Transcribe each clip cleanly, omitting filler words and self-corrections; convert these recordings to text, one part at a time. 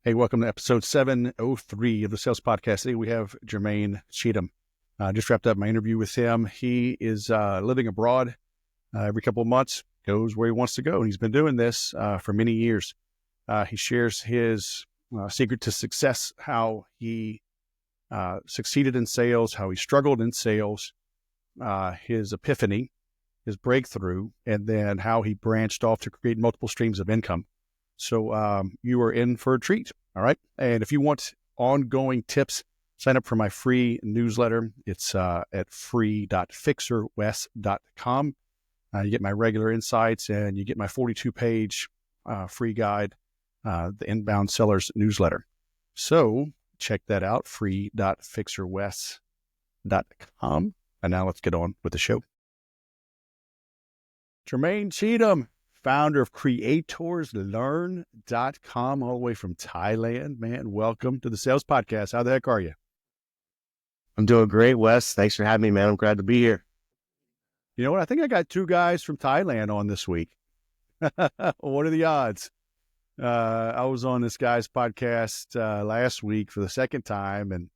Hey, welcome to episode 703 of the Sales Podcast. Today we have Jermaine Cheatham. Just wrapped up my interview with him. He is living abroad every couple of months, goes where he wants to go, and he's been doing this for many years. He shares his secret to success, how he succeeded in sales, how he struggled in sales, his epiphany, his breakthrough, and then how he branched off to create multiple streams of income. So you are in for a treat, all right? And if you want ongoing tips, sign up for my free newsletter. It's at free.fixerwest.com. You get my regular insights, and you get my 42-page free guide, the Inbound Sellers newsletter. So check that out, free.fixerwest.com. And now let's get on with the show. Jermaine Cheatham, founder of CreatorsLearn.com, all the way from Thailand. Man, welcome to the Sales Podcast. How the heck are you? I'm doing great, Wes. Thanks for having me, man. I'm glad to be here. You know what? I think I got two guys from Thailand on this week. What are the odds? I was on this guy's podcast last week for the second time,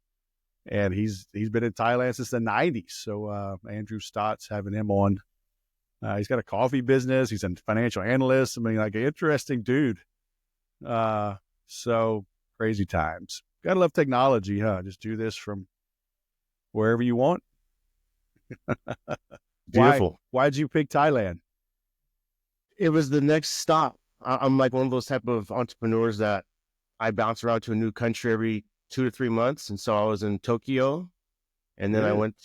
and he's been in Thailand since the 90s. So Andrew Stott's having him on. He's got a coffee business. He's a financial analyst. I mean, like an interesting dude. So crazy times. Gotta love technology, huh? Just do this from wherever you want. Beautiful. Why'd you pick Thailand? It was the next stop. I'm like one of those type of entrepreneurs that I bounce around to a new country every 2 to 3 months. And so I was in Tokyo, and then I went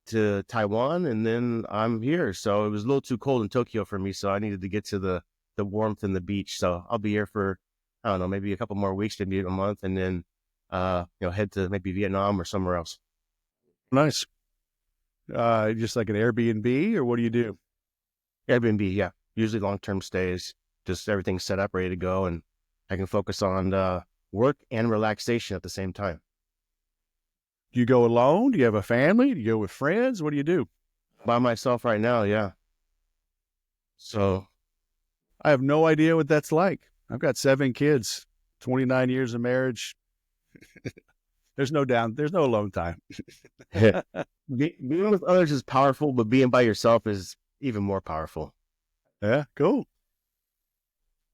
to Taiwan, and then I'm here. So it was a little too cold in Tokyo for me. So I needed to get to the warmth and the beach. So I'll be here for, I don't know, maybe a couple more weeks, maybe a month, and then, head to maybe Vietnam or somewhere else. Nice. Just like an Airbnb, or what do you do? Airbnb, yeah. Usually long-term stays, just everything set up, ready to go. And I can focus on work and relaxation at the same time. Do you go alone? Do you have a family? Do you go with friends? What do you do? By myself right now, yeah. So I have no idea what that's like. I've got 7 kids, 29 years of marriage. There's no alone time. being with others is powerful, but being by yourself is even more powerful. Yeah, cool.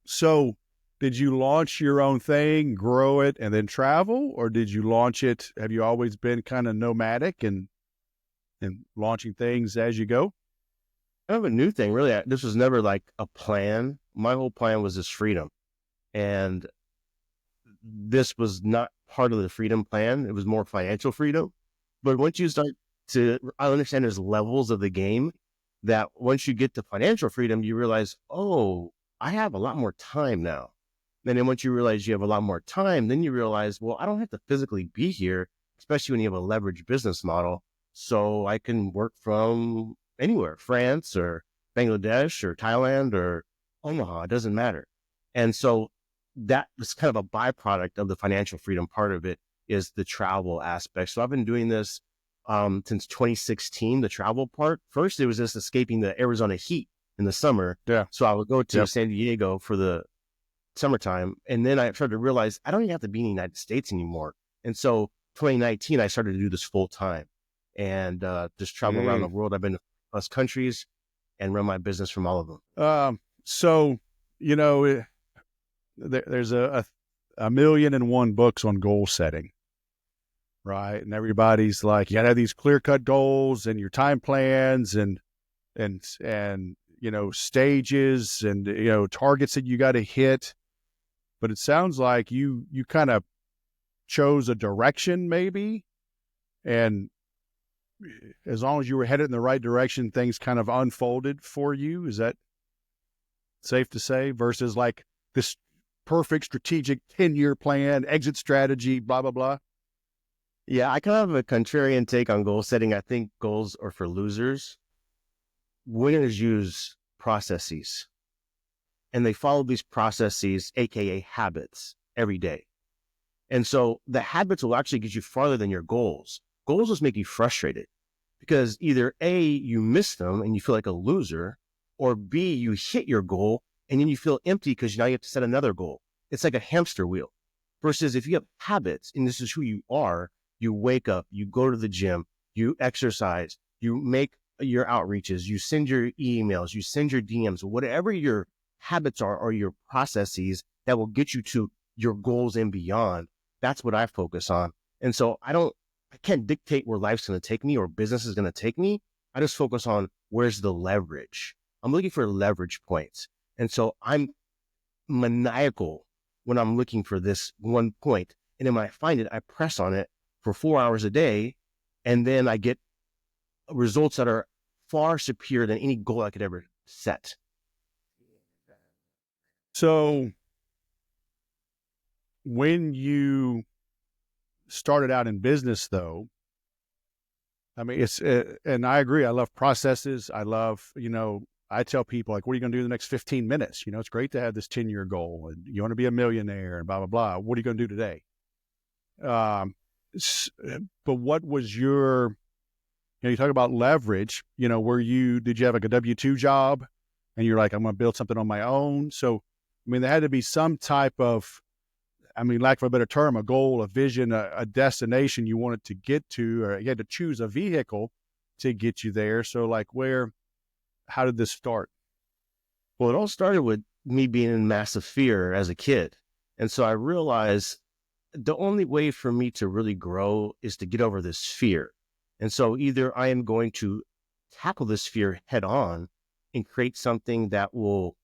So did you launch your own thing, grow it, and then travel? Or did you launch it? Have you always been kind of nomadic and launching things as you go? Kind of a new thing, really. This was never like a plan. My whole plan was just freedom. And this was not part of the freedom plan. It was more financial freedom. But once you start I understand there's levels of the game that once you get to financial freedom, you realize, oh, I have a lot more time now. And then once you realize you have a lot more time, then you realize, well, I don't have to physically be here, especially when you have a leveraged business model. So I can work from anywhere, France or Bangladesh or Thailand or Omaha, it doesn't matter. And so that was kind of a byproduct of the financial freedom part of it is the travel aspect. So I've been doing this since 2016, the travel part. First, it was just escaping the Arizona heat in the summer. Yeah. So I would go to San Diego for the summertime. And then I started to realize I don't even have to be in the United States anymore. And so 2019, I started to do this full time and just travel around the world. I've been to plus countries and run my business from all of them. So, there's a 1,000,001 books on goal setting, right? And everybody's like, you gotta have these clear-cut goals and your time plans and stages and targets that you got to hit. But it sounds like you kind of chose a direction, maybe, and as long as you were headed in the right direction, things kind of unfolded for you. Is that safe to say? Versus like this perfect strategic 10-year plan, exit strategy, blah, blah, blah. Yeah, I kind of have a contrarian take on goal setting. I think goals are for losers. Winners use processes, and they follow these processes, aka habits, every day. And so the habits will actually get you farther than your goals. Goals just make you frustrated because either A, you miss them and you feel like a loser, or B, you hit your goal and then you feel empty because now you have to set another goal. It's like a hamster wheel. Versus if you have habits and this is who you are, you wake up, you go to the gym, you exercise, you make your outreaches, you send your emails, you send your DMs, whatever your habits are or your processes that will get you to your goals and beyond. That's what I focus on. And so I can't dictate where life's going to take me or business is going to take me. I just focus on where's the leverage. I'm looking for leverage points. And so I'm maniacal when I'm looking for this one point. And then when I find it, I press on it for 4 hours a day. And then I get results that are far superior than any goal I could ever set. So when you started out in business, though, I mean, it's, and I agree. I love processes. I love, I tell people, like, what are you going to do in the next 15 minutes? It's great to have this 10-year goal and you want to be a millionaire and blah, blah, blah. What are you going to do today? But what was your, you talk about leverage, did you have like a W-2 job and you're like, I'm going to build something on my own? So, I mean, there had to be some type of, lack of a better term, a goal, a vision, a destination you wanted to get to, or you had to choose a vehicle to get you there. So like how did this start? Well, it all started with me being in massive fear as a kid. And so I realized the only way for me to really grow is to get over this fear. And so either I am going to tackle this fear head on and create something that will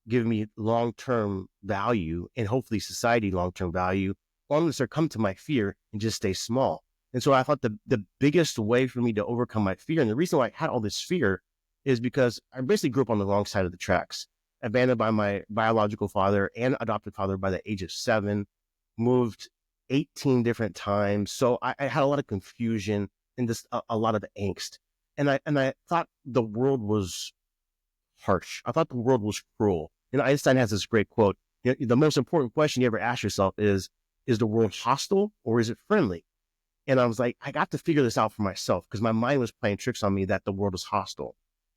give me long-term value and hopefully society long-term value, or I'm going to succumb to my fear and just stay small. And so I thought the biggest way for me to overcome my fear, and the reason why I had all this fear is because I basically grew up on the wrong side of the tracks, abandoned by my biological father and adopted father by the age of 7, moved 18 different times. So I had a lot of confusion and just a lot of angst. And I thought the world was harsh. I thought the world was cruel. And Einstein has this great quote, the most important question you ever ask yourself is the world hostile or is it friendly? And I was like, I got to figure this out for myself because my mind was playing tricks on me that the world was hostile.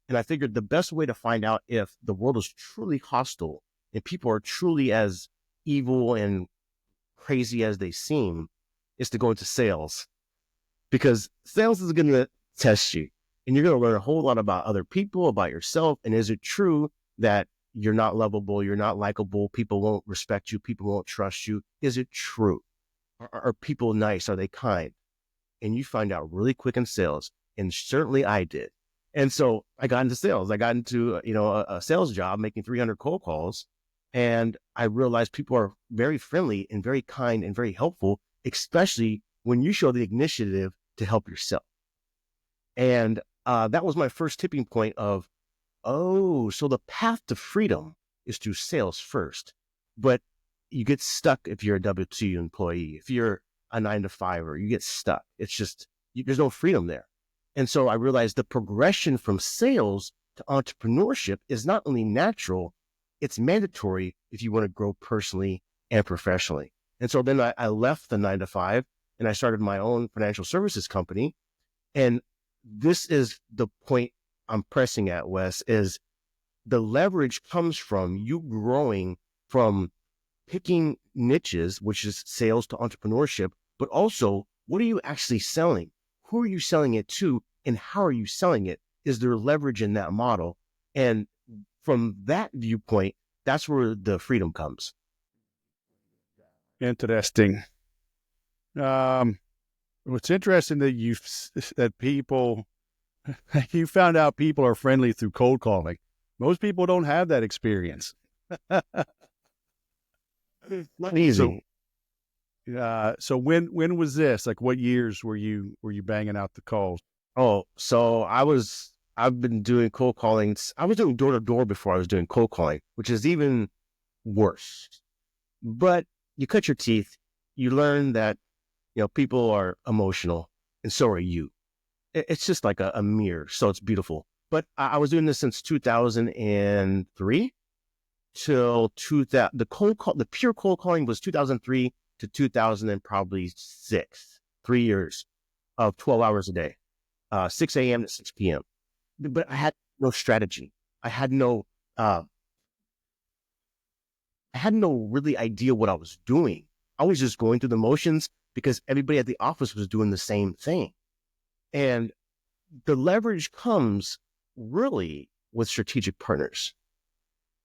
And I figured the best way to find out if the world is truly hostile and people are truly as evil and crazy as they seem is to go into sales, because sales is going to test you and you're going to learn a whole lot about other people, about yourself. And is it true that you're not lovable, you're not likable, people won't respect you, people won't trust you? Is it true? Are people nice? Are they kind? And you find out really quick in sales. And certainly I did. And so I got into sales. I got into, a sales job, making 300 cold calls. And I realized people are very friendly and very kind and very helpful, especially when you show the initiative to help yourself. And that was my first tipping point of, so the path to freedom is through sales first. But you get stuck if you're a W-2 employee. If you're a 9-to-5er, you get stuck. It's just, there's no freedom there. And so I realized the progression from sales to entrepreneurship is not only natural, it's mandatory if you want to grow personally and professionally. And so then I left the 9-to-5 and I started my own financial services company. And this is the point I'm pressing at, Wes, is the leverage comes from you growing from picking niches, which is sales to entrepreneurship, but also what are you actually selling? Who are you selling it to? And how are you selling it? Is there leverage in that model? And from that viewpoint, that's where the freedom comes. Interesting. It's interesting that you found out people are friendly through cold calling. Most people don't have that experience. Not easy. So when was this? Like, what years were you banging out the calls? So I've been doing cold calling. I was doing door to door before I was doing cold calling, which is even worse. But you cut your teeth. You learn that, people are emotional and so are you. It's just like a mirror. So it's beautiful. But I was doing this since 2003 till 2000. The pure cold calling was 2003 to 2000 and probably 6, 3 years of 12 hours a day, 6 a.m. to 6 p.m. But I had no strategy. I had no really idea what I was doing. I was just going through the motions because everybody at the office was doing the same thing. And the leverage comes really with strategic partners.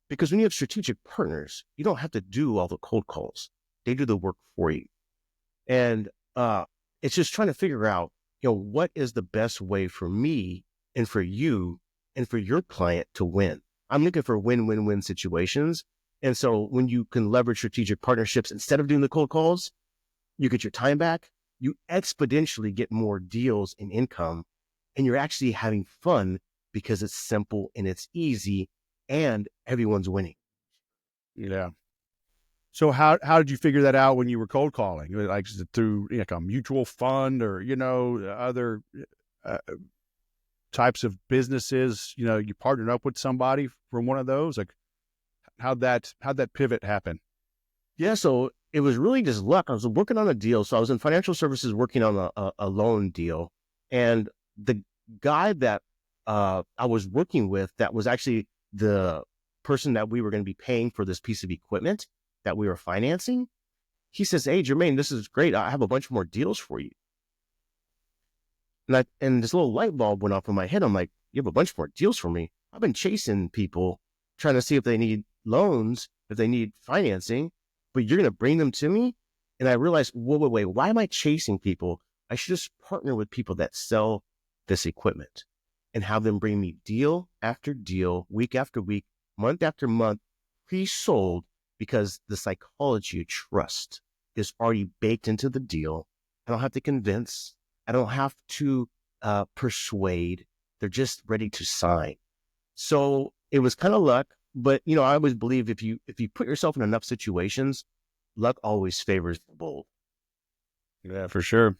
Because when you have strategic partners, you don't have to do all the cold calls. They do the work for you. And it's just trying to figure out, what is the best way for me and for you and for your client to win? I'm looking for win-win-win situations. And so when you can leverage strategic partnerships, instead of doing the cold calls, you get your time back, you exponentially get more deals and income, and you're actually having fun because it's simple and it's easy and everyone's winning. Yeah. So how did you figure that out when you were cold calling? Like, is it through like a mutual fund or, other uh, types of businesses, you partnered up with somebody from one of those? Like how'd that pivot happen? Yeah, so it was really just luck. I was working on a deal. So I was in financial services working on a loan deal. And the guy that I was working with, that was actually the person that we were going to be paying for this piece of equipment that we were financing, he says, "Hey, Jermaine, this is great. I have a bunch more deals for you." And this little light bulb went off in my head. I'm like, "You have a bunch more deals for me? I've been chasing people, trying to see if they need loans, if they need financing, but you're going to bring them to me?" And I realized, wait, why am I chasing people? I should just partner with people that sell this equipment and have them bring me deal after deal, week after week, month after month, pre-sold, because the psychology of trust is already baked into the deal. I don't have to convince. I don't have to persuade. They're just ready to sign. So it was kind of luck, but I always believe if you put yourself in enough situations, luck always favors the bold. Yeah, for sure.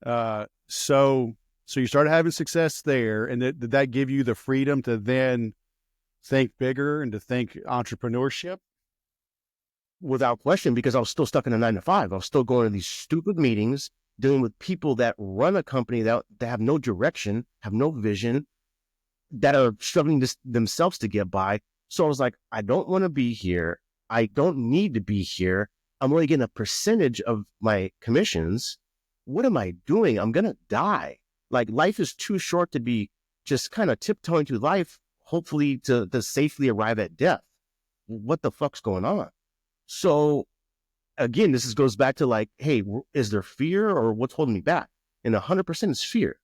So you started having success there, and did that give you the freedom to then think bigger and to think entrepreneurship? Without question, because I was still stuck in a 9 to 5. I was still going to these stupid meetings, dealing with people that run a company that have no direction, have no vision, that are struggling themselves to get by. So I was like, I don't want to be here. I don't need to be here. I'm only getting a percentage of my commissions. What am I doing? I'm going to die. Like, life is too short to be just kind of tiptoeing through life, hopefully to safely arrive at death. What the fuck's going on? So again, this goes back to like, hey, is there fear or what's holding me back? And 100% is fear.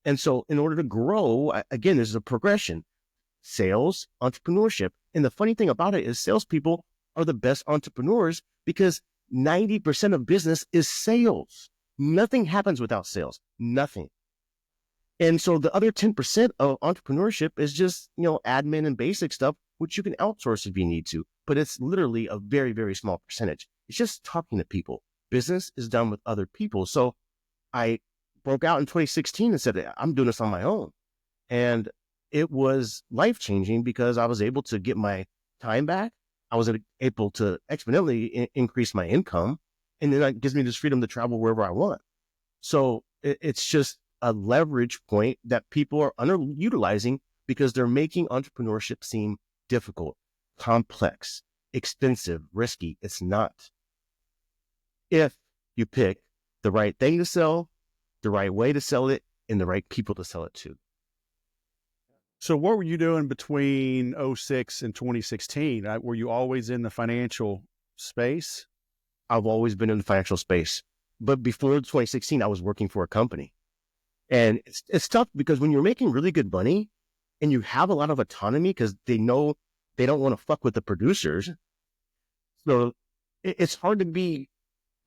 And so in order to grow, again, there's a progression: sales, entrepreneurship. And the funny thing about it is salespeople are the best entrepreneurs because 90% of business is sales. Nothing happens without sales. Nothing. And so the other 10% of entrepreneurship is just, admin and basic stuff, which you can outsource if you need to. But it's literally a very, very small percentage. It's just talking to people. Business is done with other people. So I broke out in 2016 and said, I'm doing this on my own. And it was life-changing because I was able to get my time back. I was able to exponentially increase my income. And then that gives me this freedom to travel wherever I want. So it's just a leverage point that people are underutilizing because they're making entrepreneurship seem difficult, complex, expensive, risky. It's not. If you pick the right thing to sell, the right way to sell it, and the right people to sell it to. So what were you doing between 06 and 2016? Were you always in the financial space? I've always been in the financial space. But before 2016, I was working for a company. And it's tough because when you're making really good money and you have a lot of autonomy because they know they don't want to fuck with the producers. So it's hard to be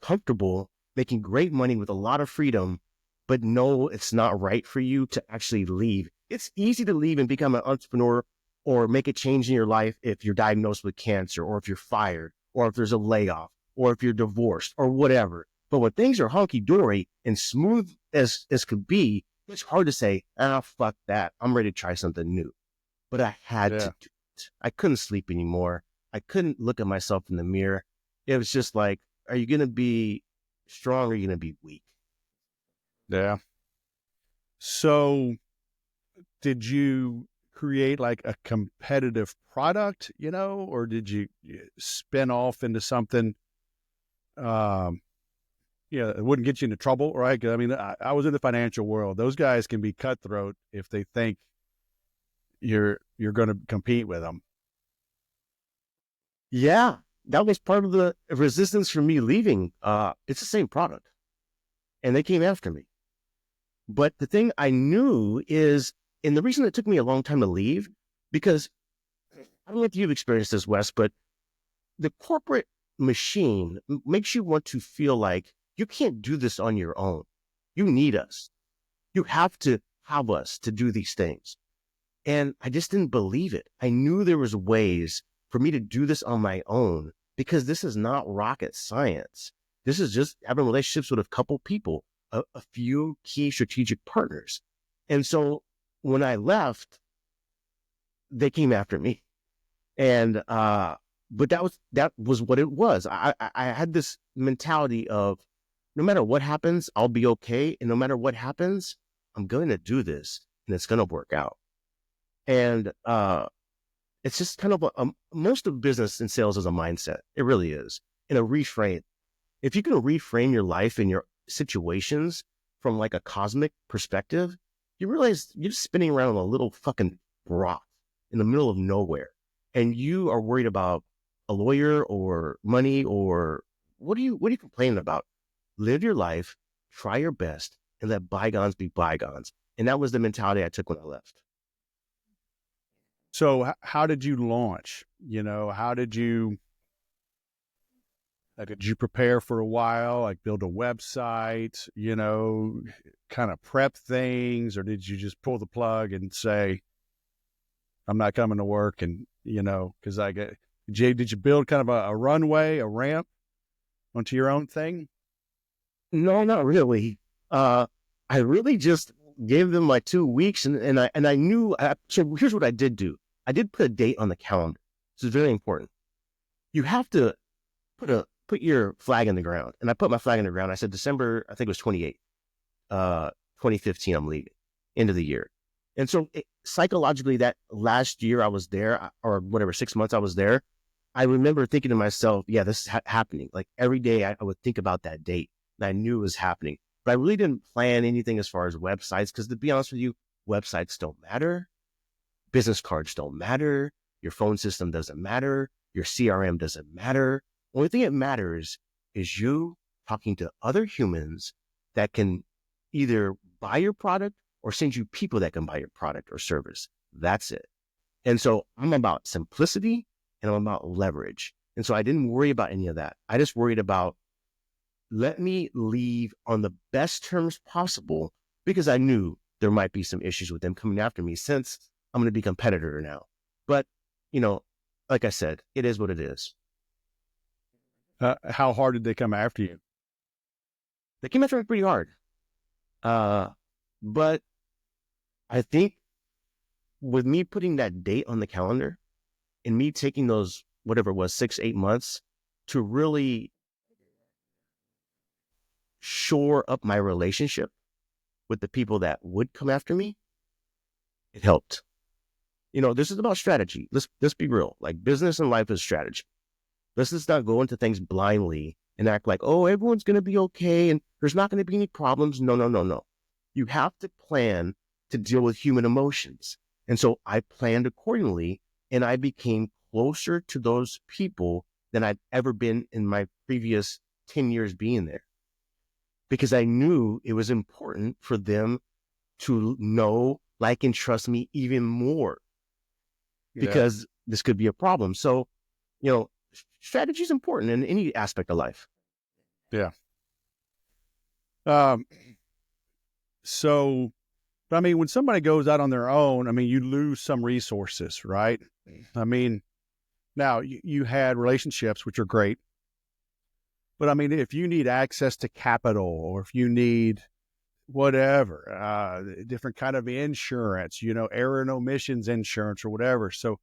comfortable making great money with a lot of freedom, but no, it's not right for you to actually leave. It's easy to leave and become an entrepreneur or make a change in your life if you're diagnosed with cancer or if you're fired or if there's a layoff or if you're divorced or whatever. But when things are honky-dory and smooth as could be, it's hard to say, fuck that. I'm ready to try something new. But I had to do it. I couldn't sleep anymore. I couldn't look at myself in the mirror. It was just like, are you going to be strong or are you going to be weak? Yeah. So did you create like a competitive product, or did you spin off into something it wouldn't get you into trouble, right? 'Cause, I mean, I was in the financial world. Those guys can be cutthroat if they think you're going to compete with them. Yeah, that was part of the resistance for me leaving. It's the same product, and they came after me. But the thing I knew is, and the reason it took me a long time to leave, because I don't know if you've experienced this, Wes, but the corporate machine makes you want to feel like you can't do this on your own. You need us. You have to have us to do these things. And I just didn't believe it. I knew there was ways for me to do this on my own, because this is not rocket science. This is just having relationships with a couple people, a few key strategic partners. And so when I left, they came after me. And, but that was what it was. I had this mentality of, no matter what happens, I'll be okay. And no matter what happens, I'm going to do this and it's going to work out. And, it's just kind of most of business and sales is a mindset. It really is. And a reframe. If you can reframe your life and your situations from like a cosmic perspective, you realize you're just spinning around a little fucking rock in the middle of nowhere. And you are worried about a lawyer or money or what are you complaining about? Live your life, try your best, and let bygones be bygones. And that was the mentality I took when I left. So how did you launch? How did you prepare for a while, like build a website, kind of prep things, or did you just pull the plug and say, I'm not coming to work? And, because did you build kind of a runway, a ramp onto your own thing? No, not really. I really just gave them like 2 weeks, and I knew. So here's what I did do. I did put a date on the calendar. This is very important. You have to put your flag in the ground, and I put my flag in the ground. I said December, I think it was 28th, 2015. I'm leaving, end of the year, and so psychologically, that last year I was there, or whatever, 6 months I was there. I remember thinking to myself, yeah, this is happening. Like every day I would think about that date, and I knew it was happening. But I really didn't plan anything as far as websites, because to be honest with you, websites don't matter. Business cards don't matter. Your phone system doesn't matter. Your CRM doesn't matter. Only thing that matters is you talking to other humans that can either buy your product or send you people that can buy your product or service. That's it. And so I'm about simplicity and I'm about leverage. And so I didn't worry about any of that. I just worried about, let me leave on the best terms possible, because I knew there might be some issues with them coming after me, since I'm going to be a competitor now. But, like I said, it is what it is. How hard did they come after you? They came after me pretty hard. But I think with me putting that date on the calendar and me taking those, whatever it was, 6-8 months to really shore up my relationship with the people that would come after me, it helped. This is about strategy. Let's be real. Like, business and life is strategy. Let's just not go into things blindly and act like, oh, everyone's going to be okay and there's not going to be any problems. No. You have to plan to deal with human emotions. And so I planned accordingly, and I became closer to those people than I'd ever been in my previous 10 years being there, because I knew it was important for them to know, like, and trust me even more, because this could be a problem. So, strategy is important in any aspect of life. Yeah. So, I mean, when somebody goes out on their own, I mean, you lose some resources, right? I mean, now you had relationships, which are great, but I mean, if you need access to capital, or if you need whatever, different kind of insurance, error and omissions insurance or whatever. So,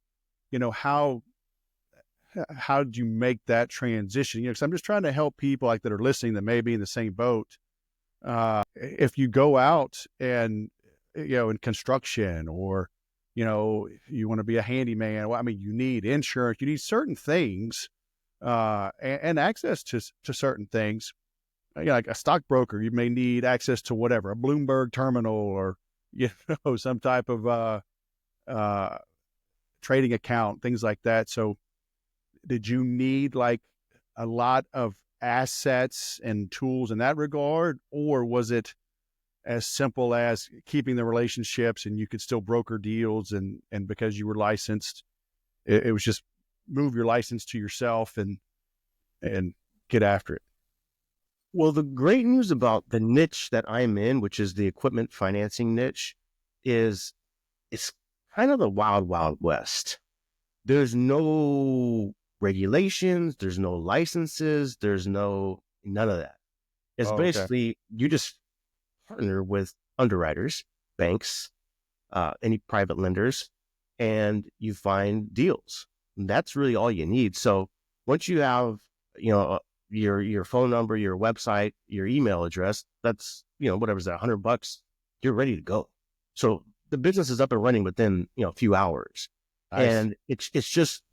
how did you make that transition? Because I'm just trying to help people like that are listening that may be in the same boat. If you go out and, in construction, or, you want to be a handyman, well, I mean, you need insurance, you need certain things and access to certain things. Like a stockbroker, you may need access to whatever, a Bloomberg terminal, or some type of uh, trading account, things like that. So, did you need like a lot of assets and tools in that regard, or was it as simple as keeping the relationships and you could still broker deals, and because you were licensed, it was just move your license to yourself and get after it? Well, the great news about the niche that I'm in, which is the equipment financing niche, is it's kind of the wild, wild west. There's no regulations, there's no licenses, there's none of that. It's Oh, okay. basically you just partner with underwriters, banks, any private lenders, and you find deals. And that's really all you need. So once you have, your phone number, your website, your email address, that's, whatever's that, $100, you're ready to go. So the business is up and running within, a few hours. Nice. And it's just,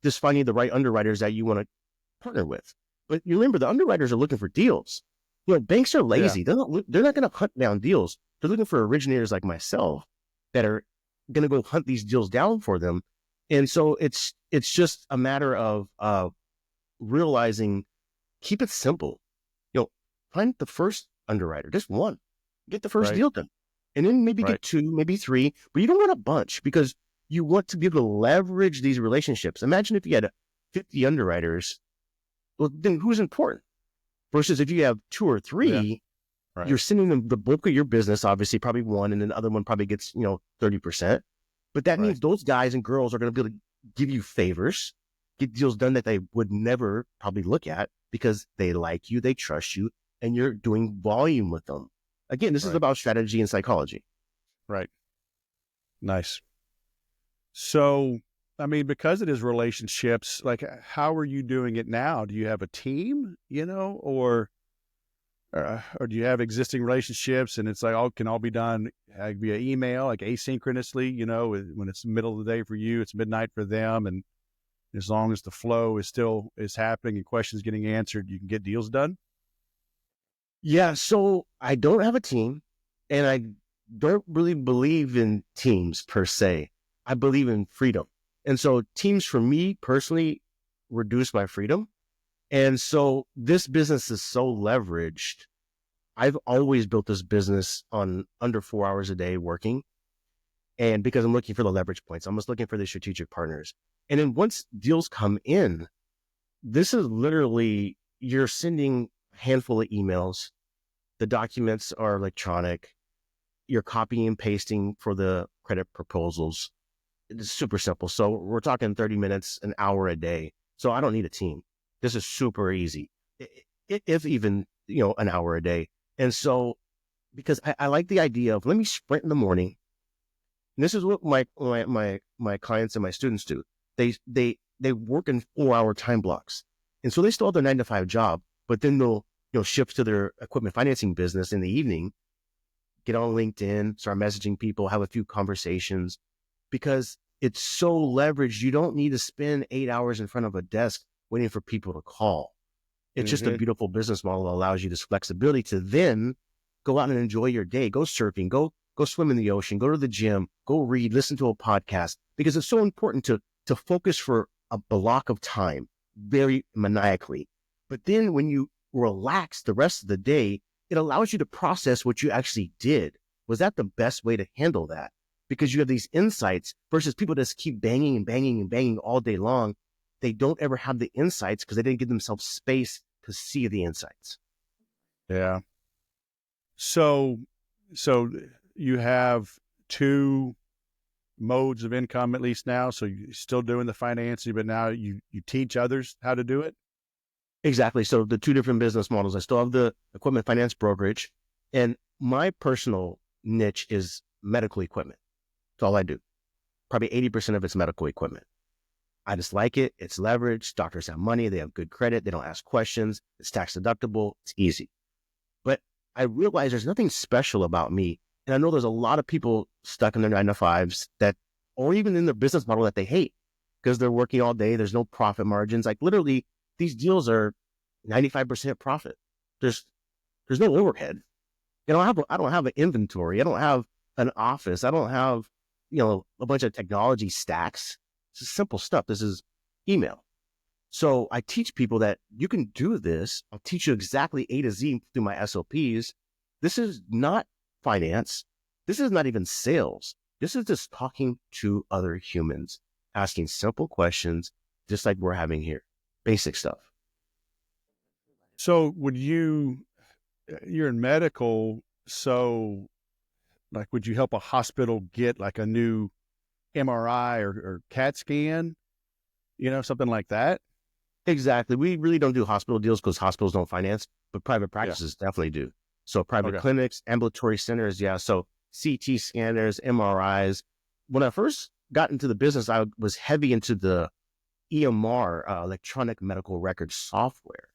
just finding the right underwriters that you want to partner with. But you remember, the underwriters are looking for deals. Banks are lazy. They're not going to hunt down deals. They're looking for originators like myself that are going to go hunt these deals down for them. And so it's just a matter of realizing, keep it simple. Find the first underwriter, just one, get the first deal done, and then maybe get two, maybe three, but you don't want a bunch, because you want to be able to leverage these relationships. Imagine if you had 50 underwriters, well, then who's important? Versus if you have two or three, you're sending them the bulk of your business, obviously, probably one, and then the other one probably gets, 30%. But that means those guys and girls are going to be able to give you favors, get deals done that they would never probably look at, because they like you, they trust you, and you're doing volume with them. Again, this is about strategy and psychology. Right. Nice. So, I mean, because it is relationships, like, how are you doing it now? Do you have a team, or do you have existing relationships and it's like all can all be done via email, like asynchronously, when it's the middle of the day for you, it's midnight for them. And as long as the flow is happening and questions getting answered, you can get deals done? Yeah. So I don't have a team, and I don't really believe in teams per se. I believe in freedom. And so teams for me personally reduce my freedom. And so this business is so leveraged. I've always built this business on under 4 hours a day working. And because I'm looking for the leverage points, I'm just looking for the strategic partners. And then once deals come in, this is literally, you're sending a handful of emails. The documents are electronic. You're copying and pasting for the credit proposals. It's super simple. So we're talking 30 minutes, an hour a day. So I don't need a team. This is super easy, if even, an hour a day. And so, because I like the idea of, let me sprint in the morning. And this is what my clients and my students do. They work in 4-hour time blocks. And so they still have their 9-to-5 job, but then they'll, shift to their equipment financing business in the evening, get on LinkedIn, start messaging people, have a few conversations, because it's so leveraged. You don't need to spend 8 hours in front of a desk waiting for people to call. It's just a beautiful business model that allows you this flexibility to then go out and enjoy your day, go surfing, go swim in the ocean, go to the gym, go read, listen to a podcast, because it's so important to focus for a block of time very maniacally. But then when you relax the rest of the day, it allows you to process what you actually did. Was that the best way to handle that? Because you have these insights versus people just keep banging and banging and banging all day long. They don't ever have the insights because they didn't give themselves space to see the insights. Yeah. So you have two modes of income at least now. So you're still doing the financing, but now you teach others how to do it. Exactly. So the two different business models. I still have the equipment finance brokerage, and my personal niche is medical equipment. That's all I do. Probably 80% of it's medical equipment. I just like it. It's leveraged. Doctors have money. They have good credit. They don't ask questions. It's tax deductible. It's easy. But I realize there's nothing special about me. And I know there's a lot of people stuck in their 9-to-5s or even in their business model that they hate because they're working all day. There's no profit margins. Like literally, these deals are 95% profit. There's no overhead. I don't have an inventory. I don't have an office. I don't have, a bunch of technology stacks. This is simple stuff. This is email. So I teach people that you can do this. I'll teach you exactly A to Z through my SOPs. This is not finance. This is not even sales. This is just talking to other humans, asking simple questions, just like we're having here. Basic stuff. So you're in medical, so like, would you help a hospital get like a new MRI or CAT scan, something like that? Exactly. We really don't do hospital deals because hospitals don't finance, but private practices definitely do. So private clinics, ambulatory centers, so CT scanners, MRIs. When I first got into the business, I was heavy into the EMR, electronic medical record software.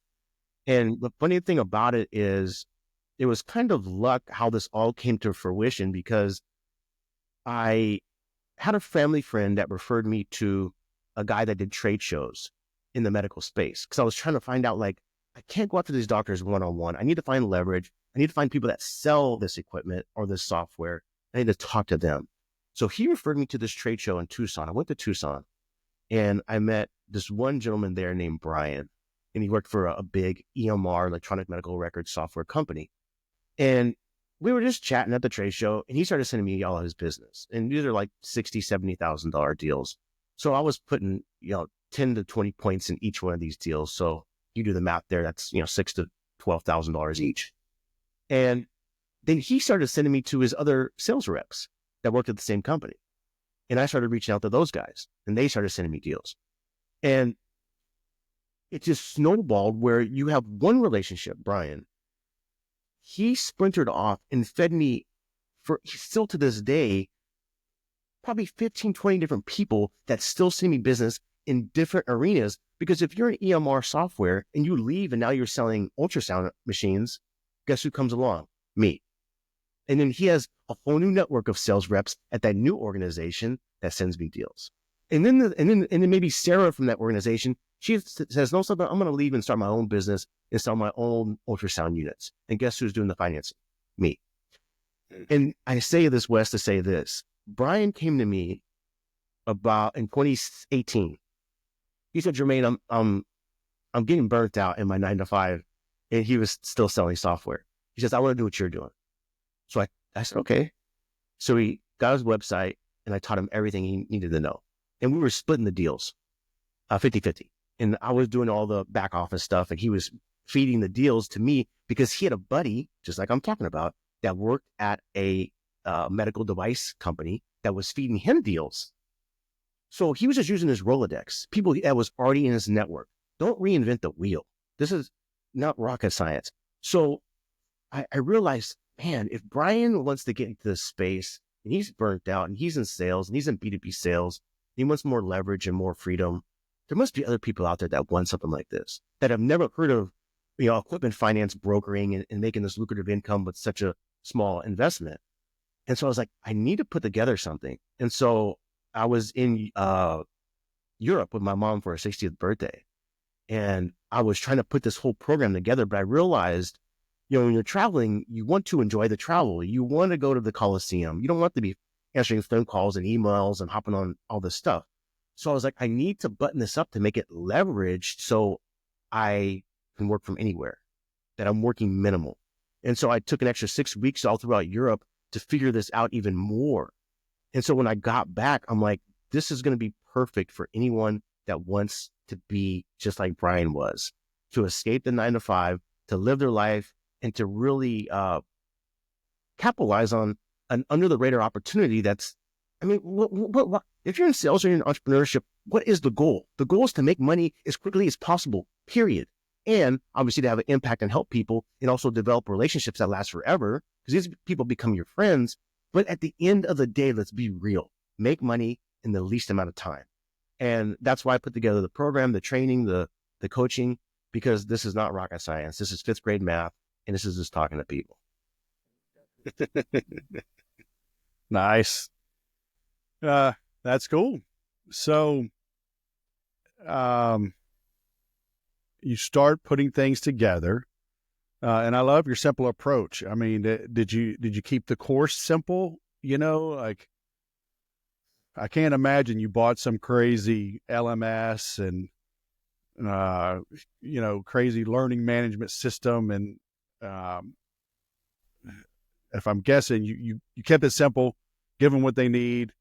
And the funny thing about it is it was kind of luck how this all came to fruition, because I had a family friend that referred me to a guy that did trade shows in the medical space. Because I was trying to find out, like, I can't go after these doctors one-on-one. I need to find leverage. I need to find people that sell this equipment or this software. I need to talk to them. So he referred me to this trade show in Tucson. I went to Tucson and I met this one gentleman there named Brian, and he worked for a big EMR, electronic medical record software company. And we were just chatting at the trade show, and he started sending me all of his business. And these are like $60,000, $70,000 deals. So I was putting, 10 to 20 points in each one of these deals. So you do the math there, that's, $6,000 to $12,000 each. And then he started sending me to his other sales reps that worked at the same company. And I started reaching out to those guys, and they started sending me deals. And it just snowballed where you have one relationship, Brian. He splintered off and fed me still to this day, probably 15, 20 different people that still send me business in different arenas. Because if you're an EMR software and you leave and now you're selling ultrasound machines, guess who comes along? Me. And then he has a whole new network of sales reps at that new organization that sends me deals. And then maybe Sarah from that organization, she says, no, something, I'm going to leave and start my own business and sell my own ultrasound units. And guess who's doing the financing? Me. And I say this, Wes, to say this. Brian came to me about in 2018. He said, Jermaine, I'm getting burnt out in my 9 to 5. And he was still selling software. He says, I want to do what you're doing. So I said, okay. So he got his website and I taught him everything he needed to know. And we were splitting the deals 50-50. And I was doing all the back office stuff, and he was feeding the deals to me because he had a buddy, just like I'm talking about, that worked at a medical device company that was feeding him deals. So he was just using his Rolodex, people that was already in his network. Don't reinvent the wheel. This is not rocket science. So I realized, man, if Brian wants to get into this space and he's burnt out and he's in sales and he's in B2B sales, he wants more leverage and more freedom, there must be other people out there that want something like this, that have never heard of, equipment finance brokering and making this lucrative income with such a small investment. And so I was like, I need to put together something. And so I was in Europe with my mom for her 60th birthday. And I was trying to put this whole program together, but I realized, when you're traveling, you want to enjoy the travel. You want to go to the Coliseum. You don't want to be answering phone calls and emails and hopping on all this stuff. So I was like, I need to button this up to make it leveraged so I can work from anywhere, that I'm working minimal. And so I took an extra 6 weeks all throughout Europe to figure this out even more. And so when I got back, I'm like, this is going to be perfect for anyone that wants to be just like Brian was, to escape the 9 to 5, to live their life, and to really capitalize on an under the radar opportunity. That's, what, if you're in sales or you're in entrepreneurship, what is the goal? The goal is to make money as quickly as possible, period. And obviously to have an impact and help people, and also develop relationships that last forever, because these people become your friends. But at the end of the day, let's be real, make money in the least amount of time. And that's why I put together the program, the training, the coaching, because this is not rocket science. This is 5th grade math. And this is just talking to people. Nice. That's cool. So, you start putting things together. And I love your simple approach. I mean, did you keep the course simple? Like I can't imagine you bought some crazy LMS and crazy learning management system. And if I'm guessing, you kept it simple, give them what they need.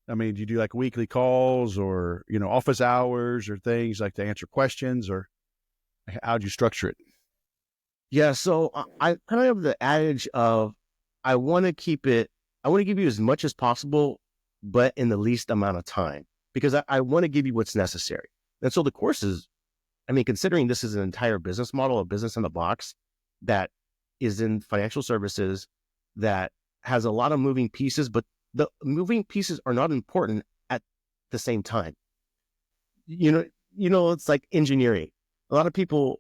I mean, do you do like weekly calls or office hours or things like to answer questions, or how'd you structure it? Yeah, so I kind of have the adage of I want to give you as much as possible, but in the least amount of time, because I want to give you what's necessary. And so the courses, I mean, considering this is an entire business model, a business in the box that is in financial services, that has a lot of moving pieces, but the moving pieces are not important at the same time. It's like engineering. A lot of people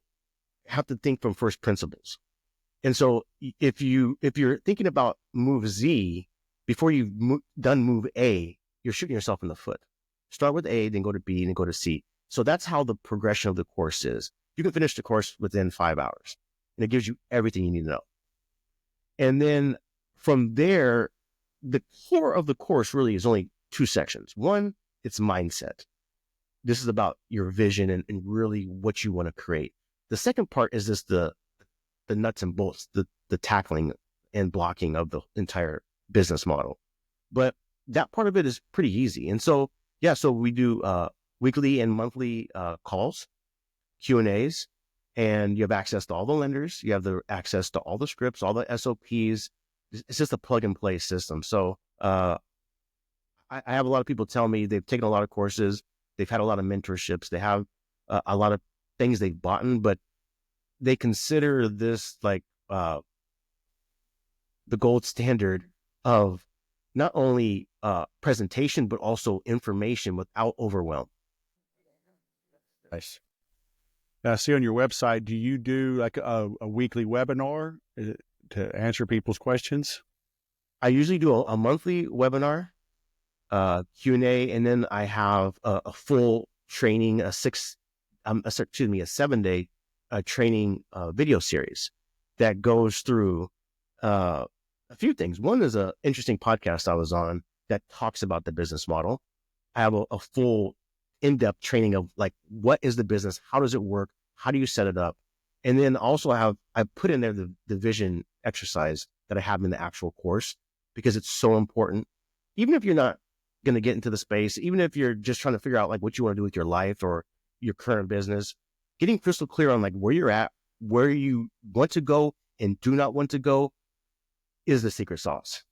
have to think from first principles. And so if you're thinking about move Z before you've done move A, you're shooting yourself in the foot. Start with A, then go to B, then go to C. So that's how the progression of the course is. You can finish the course within 5 hours, and it gives you everything you need to know. And then from there, the core of the course really is only 2 sections. One, it's mindset. This is about your vision and really what you want to create. The second part is just the nuts and bolts, the tackling and blocking of the entire business model. But that part of it is pretty easy. And so we do weekly and monthly calls, Q&As, and you have access to all the lenders. You have the access to all the scripts, all the SOPs. It's just a plug and play system. So I have a lot of people tell me they've taken a lot of courses. They've had a lot of mentorships. They have a lot of things they've bought, but they consider this like the gold standard of not only presentation, but also information without overwhelm. Nice. Now, I see on your website, do you do like a weekly webinar to answer people's questions? I usually do a monthly webinar, Q&A, and then I have a full training, a 7-day training video series that goes through a few things. One is an interesting podcast I was on that talks about the business model. I have a full in-depth training of like, what is the business? How does it work? How do you set it up? And then also I put in there the vision exercise that I have in the actual course, because it's so important. Even if you're not going to get into the space, even if you're just trying to figure out like what you want to do with your life or your current business, getting crystal clear on like where you're at, where you want to go and do not want to go is the secret sauce.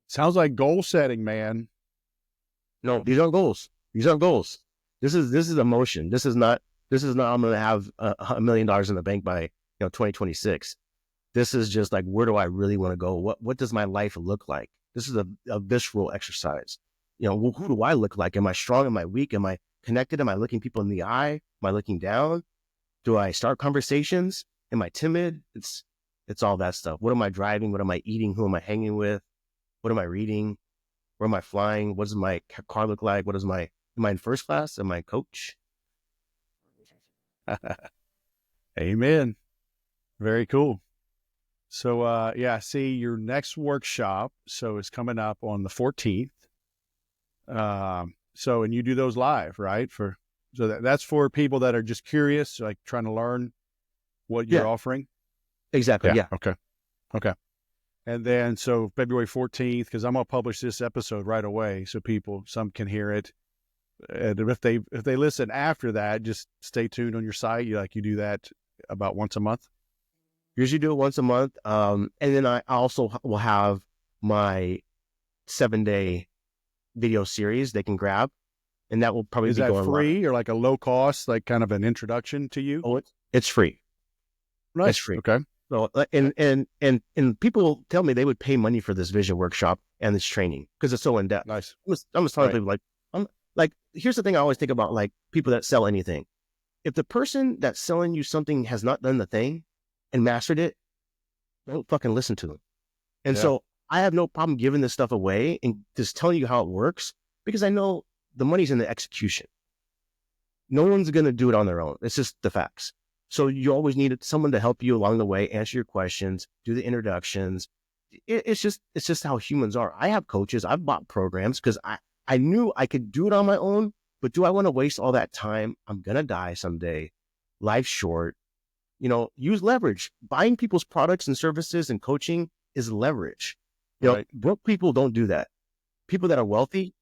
Sounds like goal setting, man. No, these aren't goals. These aren't goals. This is emotion. This is not I'm going to have $1 million in the bank by 2026. This is just like, where do I really want to go? What does my life look like? This is a visceral exercise. Who do I look like? Am I strong? Am I weak? Am I connected? Am I looking people in the eye? Am I looking down? Do I start conversations? Am I timid? It's all that stuff. What am I driving? What am I eating? Who am I hanging with? What am I reading? Where am I flying? What does my car look like? Am I in first class? Am I a coach? Amen. Very cool. So, I see your next workshop. So it's coming up on the 14th. And you do those live, right? That's for people that are just curious, like trying to learn what you're offering. Exactly. Yeah. Okay. And then, so February 14th, because I'm going to publish this episode right away so some can hear it. And if they listen after that, just stay tuned on your site. You do that about once a month? Usually do it once a month. And then I also will have my 7-day video series they can grab. And that will probably be going free or like a low cost, like kind of an introduction to you? Oh, it's free. Right. It's free. Okay. So, and people tell me they would pay money for this vision workshop and this training because it's so in depth. Nice. I'm just telling people here's the thing I always think about, like people that sell anything. If the person that's selling you something has not done the thing and mastered it, don't fucking listen to them. And so I have no problem giving this stuff away and just telling you how it works, because I know the money's in the execution. No one's going to do it on their own. It's just the facts. So you always need someone to help you along the way, answer your questions, do the introductions. It's just how humans are. I have coaches. I've bought programs because I knew I could do it on my own, but do I want to waste all that time? I'm going to die someday. Life's short. Use leverage. Buying people's products and services and coaching is leverage. Right. Broke people don't do that. People that are wealthy,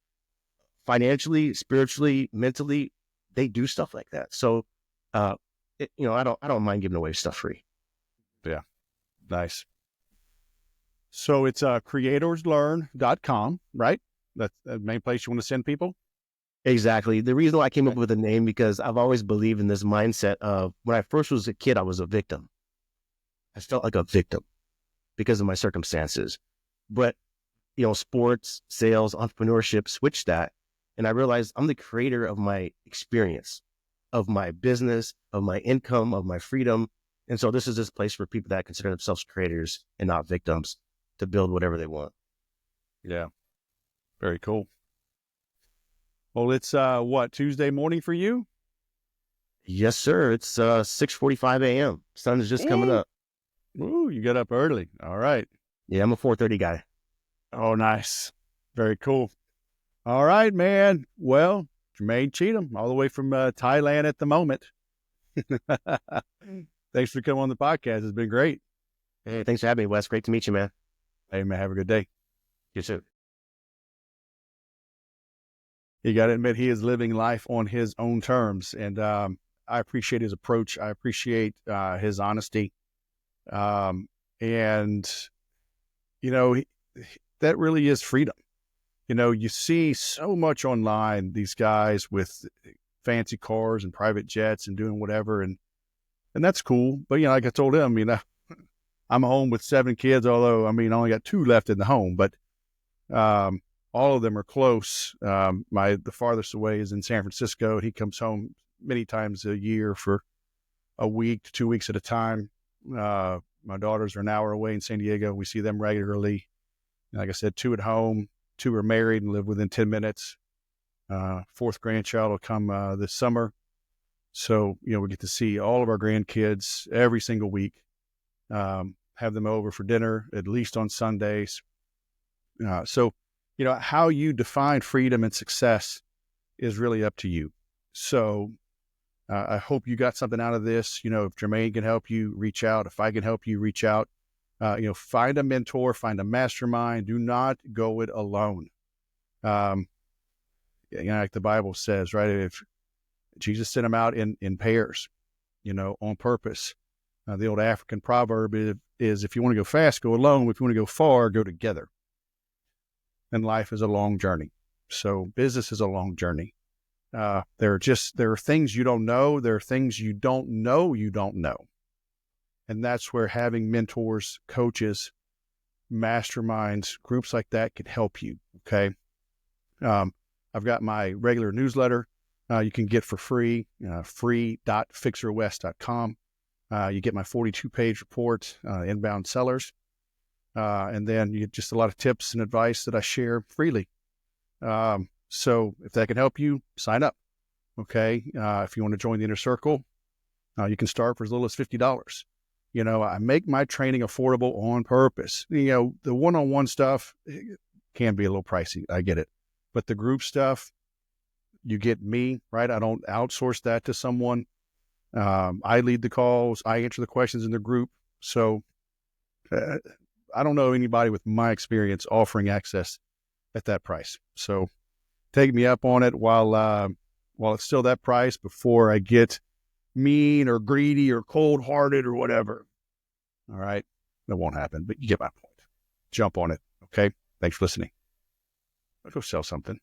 financially, spiritually, mentally, they do stuff like that. So, I don't mind giving away stuff free. Yeah. Nice. So it's creatorslearn.com, right? That's the main place you want to send people? Exactly. The reason why I came up with a name, because I've always believed in this mindset of, when I first was a kid, I was a victim. I felt like a victim because of my circumstances. But, sports, sales, entrepreneurship switched that. And I realized I'm the creator of my experience, of my business, of my income, of my freedom. And so this is this place for people that consider themselves creators and not victims to build whatever they want. Yeah. Very cool. Well, it's Tuesday morning for you? Yes, sir. It's 6:45 a.m. Sun is just coming up. Ooh, you got up early. All right. Yeah, I'm a 4:30 guy. Oh, nice. Very cool. All right, man. Well, Jermaine Cheatham, all the way from Thailand at the moment. Thanks for coming on the podcast. It's been great. Hey, thanks for having me, Wes. Great to meet you, man. Hey, man, have a good day. You too. You got to admit, he is living life on his own terms. And I appreciate his approach. I appreciate his honesty. And, that really is freedom. You see so much online, these guys with fancy cars and private jets and doing whatever. And that's cool. But, like I told him, I'm home with 7 kids, although, I only got 2 left in the home, but all of them are close. The farthest away is in San Francisco. He comes home many times a year for a week to 2 weeks at a time. My daughters are an hour away in San Diego. We see them regularly. Like I said, 2 at home, 2 are married and live within 10 minutes. 4th grandchild will come this summer. So, we get to see all of our grandkids every single week, have them over for dinner, at least on Sundays. So, how you define freedom and success is really up to you. So I hope you got something out of this. If Jermaine can help you, reach out. If I can help you, reach out. Find a mentor, find a mastermind. Do not go it alone. Like the Bible says, right? If Jesus sent them out in pairs, on purpose. The old African proverb is if you want to go fast, go alone. If you want to go far, go together. And life is a long journey. So business is a long journey. There are things you don't know. There are things you don't know you don't know. And that's where having mentors, coaches, masterminds, groups like that can help you. Okay. I've got my regular newsletter you can get for free, free.fixerwest.com. You get my 42-page report, Inbound Sellers. And then you get just a lot of tips and advice that I share freely. So if that can help you, sign up. Okay. If you want to join the inner circle, you can start for as little as $50. I make my training affordable on purpose. The one-on-one stuff can be a little pricey. I get it. But the group stuff, you get me, right? I don't outsource that to someone. I lead the calls. I answer the questions in the group. So I don't know anybody with my experience offering access at that price. So take me up on it while it's still that price before I get mean or greedy or cold-hearted or whatever. All right. That won't happen, but you get my point. Jump on it. Okay. Thanks for listening. Let's go sell something.